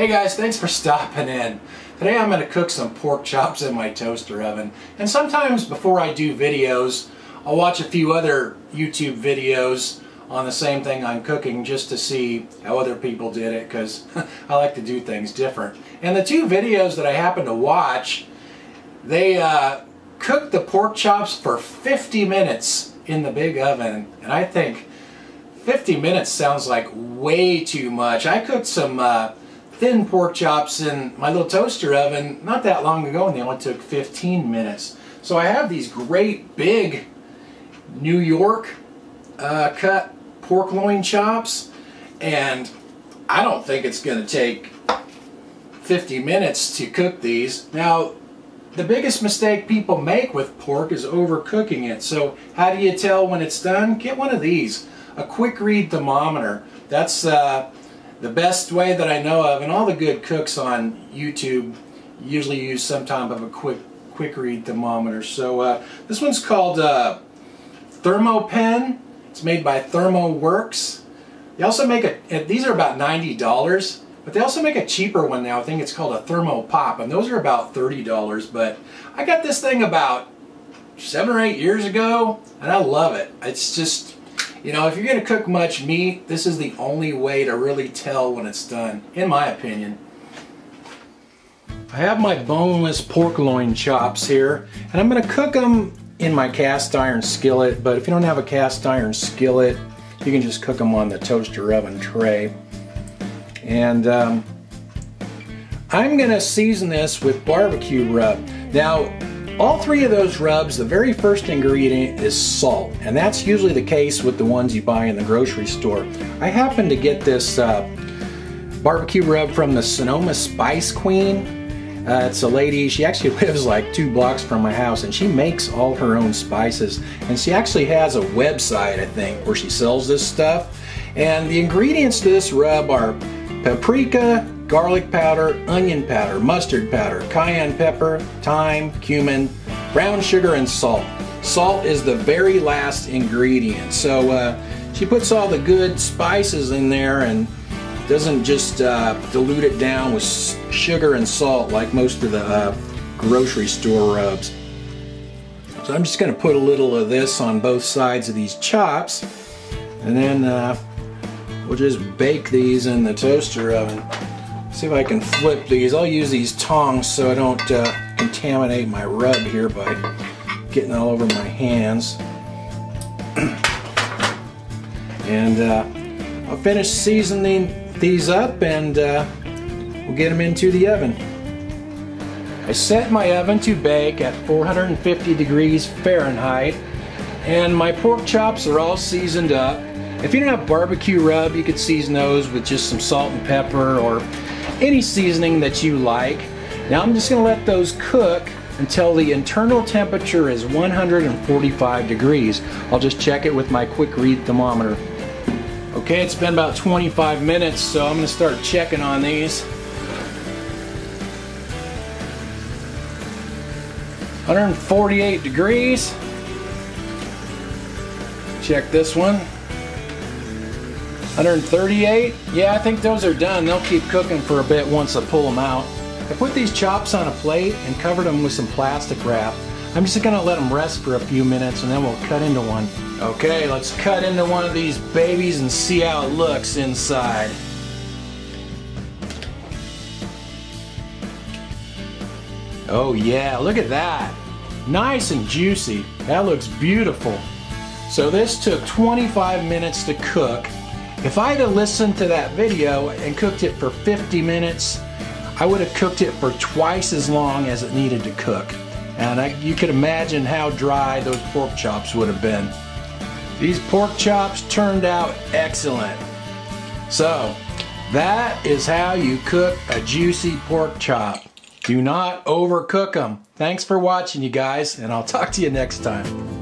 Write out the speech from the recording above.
Hey guys, thanks for stopping in. Today I'm going to cook some pork chops in my toaster oven. And sometimes before I do videos, I'll watch a few other YouTube videos on the same thing I'm cooking just to see how other people did it, because I like to do things different. And the two videos that I happen to watch, they cooked the pork chops for 50 minutes in the big oven. And I think 50 minutes sounds like way too much. I cooked some thin pork chops in my little toaster oven not that long ago, and they only took 15 minutes. So I have these great big New York cut pork loin chops, and I don't think it's going to take 50 minutes to cook these. Now, the biggest mistake people make with pork is overcooking it. So how do you tell when it's done? Get one of these, a quick read thermometer. That's the best way that I know of, and all the good cooks on YouTube usually use some type of a quick read thermometer. So this one's called ThermoPen. It's made by ThermoWorks. They also make these are about $90, but they also make a cheaper one now. I think it's called a ThermoPop, and those are about $30. But I got this thing about 7 or 8 years ago, and I love it. It's just, you know, if you're going to cook much meat, this is the only way to really tell when it's done, in my opinion. I have my boneless pork loin chops here, and I'm going to cook them in my cast iron skillet, but if you don't have a cast iron skillet, you can just cook them on the toaster oven tray. And I'm going to season this with barbecue rub. Now, all three of those rubs, the very first ingredient is salt, and that's usually the case with the ones you buy in the grocery store. I happen to get this barbecue rub from the Sonoma Spice Queen. It's a lady, she actually lives like 2 blocks from my house, and she makes all her own spices, and she actually has a website, I think, where she sells this stuff. And the ingredients to this rub are paprika, garlic powder, onion powder, mustard powder, cayenne pepper, thyme, cumin, brown sugar, and salt. Salt is the very last ingredient. So she puts all the good spices in there and doesn't just dilute it down with sugar and salt like most of the grocery store rubs. So I'm just going to put a little of this on both sides of these chops, and then we'll just bake these in the toaster oven. See if I can flip these. I'll use these tongs so I don't contaminate my rub here by getting all over my hands. And I'll finish seasoning these up, and we'll get them into the oven. I set my oven to bake at 450 degrees Fahrenheit, and my pork chops are all seasoned up. If you don't have barbecue rub, you could season those with just some salt and pepper or any seasoning that you like. Now I'm just going to let those cook until the internal temperature is 145 degrees. I'll just check it with my quick read thermometer. Okay, it's been about 25 minutes, so I'm going to start checking on these. 148 degrees. Check this one. 138. Yeah, I think those are done. They'll keep cooking for a bit once I pull them out. I put these chops on a plate and covered them with some plastic wrap. I'm just going to let them rest for a few minutes, and then we'll cut into one. Okay, let's cut into one of these babies and see how it looks inside. Oh yeah, look at that. Nice and juicy. That looks beautiful. So this took 25 minutes to cook. If I'd have listened to that video and cooked it for 50 minutes, I would have cooked it for twice as long as it needed to cook. And you could imagine how dry those pork chops would have been. These pork chops turned out excellent. So, that is how you cook a juicy pork chop. Do not overcook them. Thanks for watching, you guys, and I'll talk to you next time.